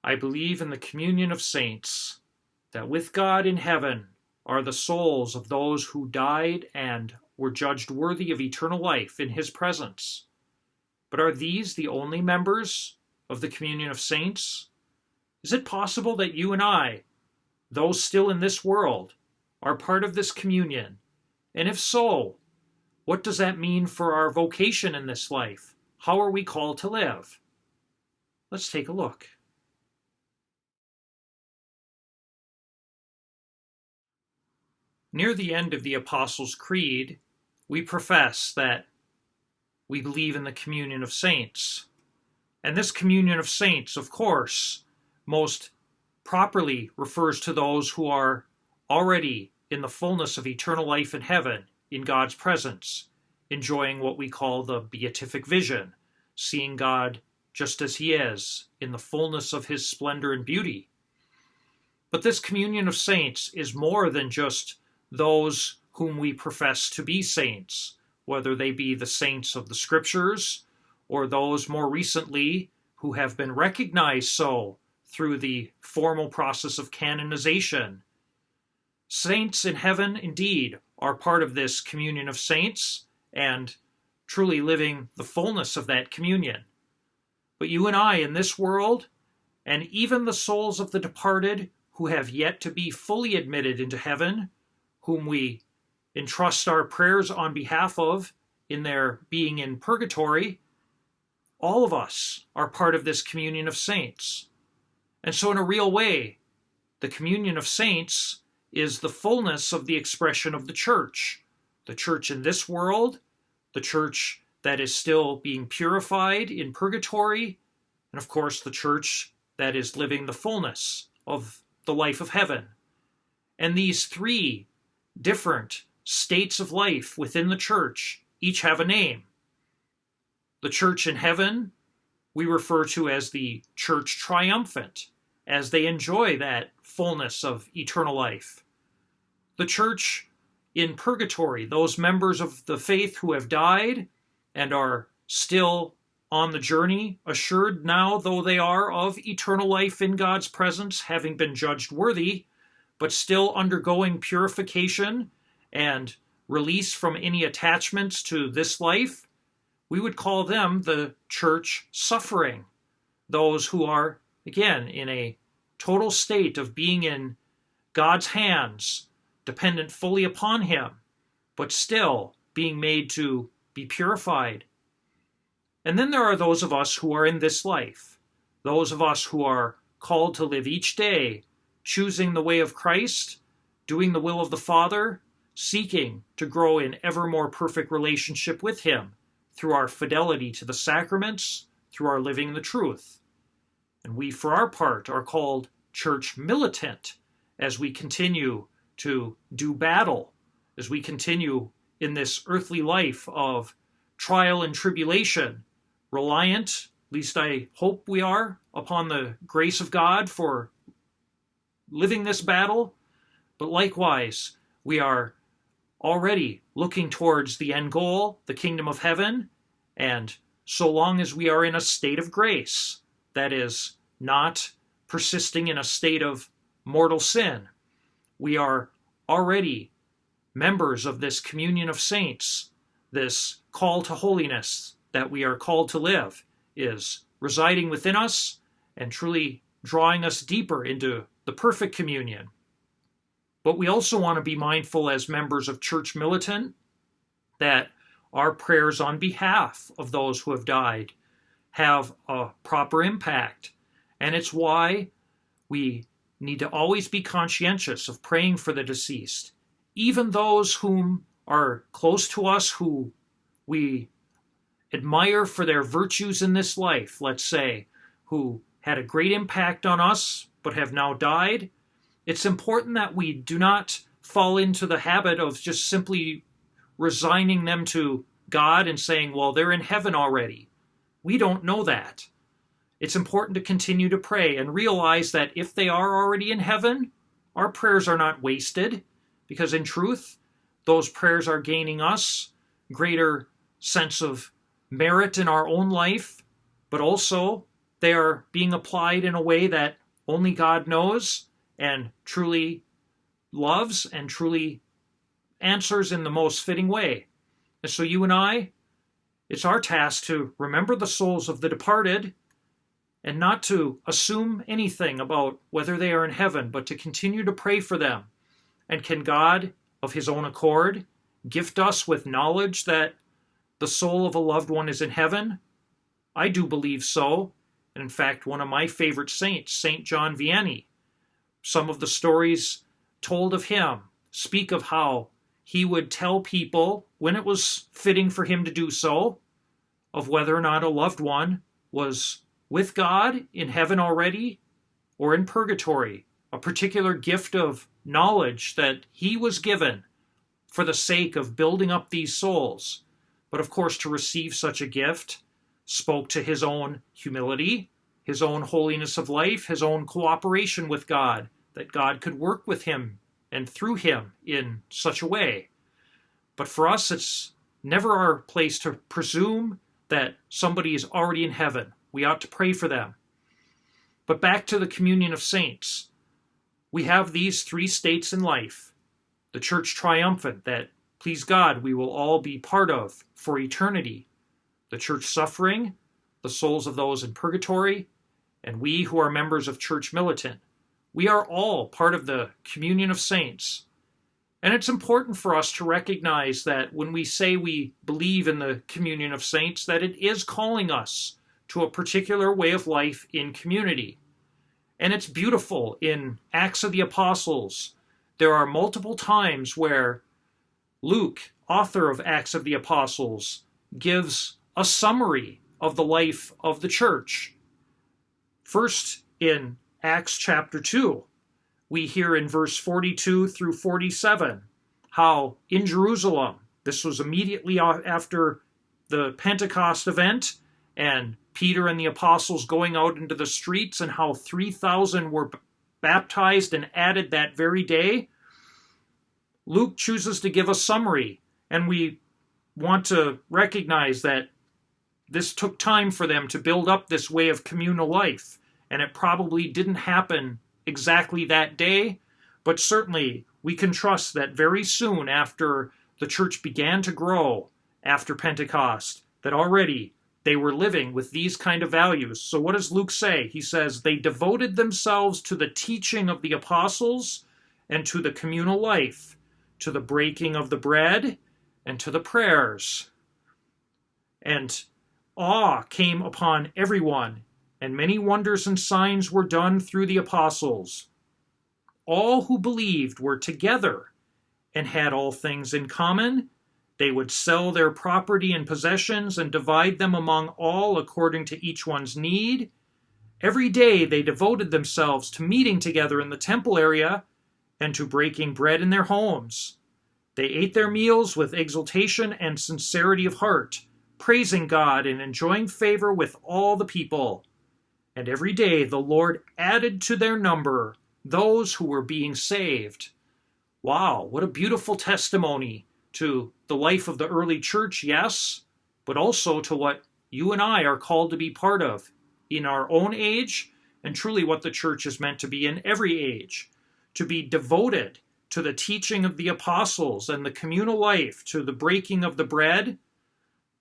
I believe in the communion of saints, that with God in heaven are the souls of those who died and were judged worthy of eternal life in his presence. But are these the only members of the communion of saints? Is it possible that you and I, those still in this world, are part of this communion? And if so, what does that mean for our vocation in this life? How are we called to live? Let's take a look. Near the end of the Apostles' Creed, we profess that we believe in the communion of saints. And this communion of saints, of course, most properly refers to those who are already in the fullness of eternal life in heaven, in God's presence, enjoying what we call the beatific vision, seeing God just as he is, in the fullness of his splendor and beauty. But this communion of saints is more than just those whom we profess to be saints, whether they be the saints of the Scriptures or those more recently who have been recognized so through the formal process of canonization. Saints in heaven, indeed, are part of this communion of saints and truly living the fullness of that communion. But you and I in this world, and even the souls of the departed who have yet to be fully admitted into heaven, whom we entrust our prayers on behalf of in their being in purgatory, all of us are part of this communion of saints. And so in a real way, the communion of saints is the fullness of the expression of the church in this world, the church that is still being purified in purgatory, and of course the church that is living the fullness of the life of heaven. And these three different states of life within the church each have a name. The church in heaven we refer to as the church triumphant, as they enjoy that fullness of eternal life. The church in purgatory, those members of the faith who have died and are still on the journey, assured now though they are of eternal life in God's presence, having been judged worthy, but still undergoing purification and release from any attachments to this life, we would call them the church suffering. Those who are, again, in a total state of being in God's hands, dependent fully upon him, but still being made to be purified. And then there are those of us who are in this life, those of us who are called to live each day choosing the way of Christ, doing the will of the Father, seeking to grow in ever more perfect relationship with him through our fidelity to the sacraments, through our living the truth. And we, for our part, are called Church Militant as we continue to do battle, as we continue in this earthly life of trial and tribulation, reliant, at least I hope we are, upon the grace of God for living this battle, but likewise, we are already looking towards the end goal, the kingdom of heaven, and so long as we are in a state of grace, that is, not persisting in a state of mortal sin, we are already members of this communion of saints. This call to holiness that we are called to live is residing within us and truly drawing us deeper into the perfect communion. But we also want to be mindful as members of Church Militant that our prayers on behalf of those who have died have a proper impact. And it's why we need to always be conscientious of praying for the deceased, even those whom are close to us, who we admire for their virtues in this life, let's say, who had a great impact on us but have now died. It's important that we do not fall into the habit of just simply resigning them to God and saying, well, they're in heaven already. We don't know that. It's important to continue to pray and realize that if they are already in heaven, our prayers are not wasted, because in truth, those prayers are gaining us greater sense of merit in our own life, but also they are being applied in a way that only God knows and truly loves and truly answers in the most fitting way. And so you and I, it's our task to remember the souls of the departed and not to assume anything about whether they are in heaven, but to continue to pray for them. And can God, of his own accord, gift us with knowledge that the soul of a loved one is in heaven? I do believe so. And in fact, one of my favorite saints, St. John Vianney, some of the stories told of him speak of how he would tell people, when it was fitting for him to do so, of whether or not a loved one was with God in heaven already or in purgatory, a particular gift of knowledge that he was given for the sake of building up these souls. But of course, to receive such a gift spoke to his own humility, his own holiness of life, his own cooperation with God, that God could work with him and through him in such a way. But for us, it's never our place to presume that somebody is already in heaven. We ought to pray for them. But back to the communion of saints. We have these three states in life. The church triumphant that, please God, we will all be part of for eternity. The church suffering, the souls of those in purgatory, and we who are members of Church Militant. We are all part of the communion of saints. And it's important for us to recognize that when we say we believe in the communion of saints, that it is calling us to a particular way of life in community. And it's beautiful in Acts of the Apostles. There are multiple times where Luke, author of Acts of the Apostles, gives a summary of the life of the church. First, in Acts chapter 2, we hear in verse 42 through 47 how in Jerusalem, this was immediately after the Pentecost event, and Peter and the apostles going out into the streets, and how 3,000 were baptized and added that very day. Luke chooses to give a summary, and we want to recognize that this took time for them to build up this way of communal life, and it probably didn't happen exactly that day, but certainly we can trust that very soon after the church began to grow after Pentecost, that already they were living with these kind of values. So what does Luke say? He says, they devoted themselves to the teaching of the apostles and to the communal life, to the breaking of the bread and to the prayers. And awe came upon everyone, and many wonders and signs were done through the apostles. All who believed were together and had all things in common. They would sell their property and possessions and divide them among all according to each one's need. Every day they devoted themselves to meeting together in the temple area and to breaking bread in their homes. They ate their meals with exultation and sincerity of heart, praising God and enjoying favor with all the people. And every day the Lord added to their number those who were being saved. Wow, what a beautiful testimony to the life of the early church, yes, but also to what you and I are called to be part of in our own age, and truly what the church is meant to be in every age, to be devoted to the teaching of the apostles and the communal life, to the breaking of the bread,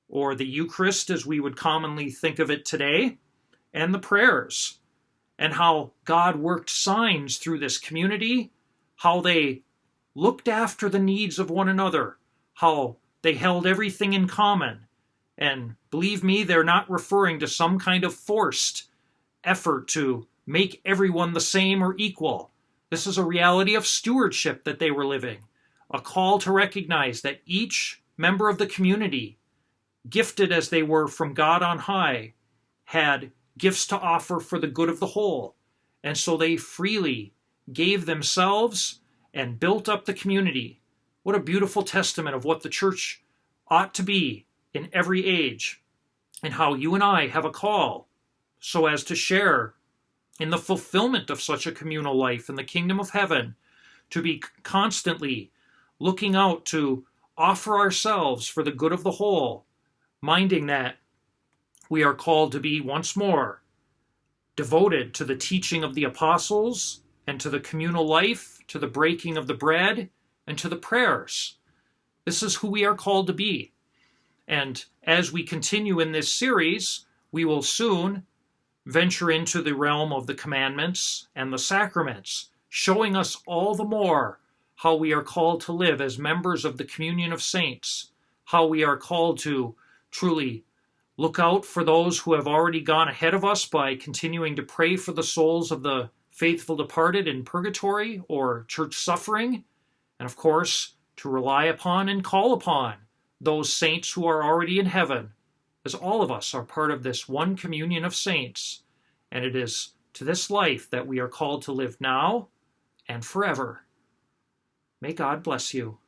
or the Eucharist as we would commonly think of it today, and the prayers, and how God worked signs through this community, how they looked after the needs of one another, how they held everything in common. And believe me, they're not referring to some kind of forced effort to make everyone the same or equal. This is a reality of stewardship that they were living, a call to recognize that each member of the community, gifted as they were from God on high, had gifts to offer for the good of the whole. And so they freely gave themselves and built up the community. What a beautiful testament of what the church ought to be in every age, and how you and I have a call so as to share in the fulfillment of such a communal life in the kingdom of heaven, to be constantly looking out to offer ourselves for the good of the whole, minding that we are called to be once more devoted to the teaching of the apostles and to the communal life, to the breaking of the bread, and to the prayers. This is who we are called to be. And as we continue in this series, we will soon venture into the realm of the commandments and the sacraments, showing us all the more how we are called to live as members of the communion of saints, how we are called to truly look out for those who have already gone ahead of us by continuing to pray for the souls of the faithful departed in purgatory or church suffering, and of course, to rely upon and call upon those saints who are already in heaven, as all of us are part of this one communion of saints, and it is to this life that we are called to live now and forever. May God bless you.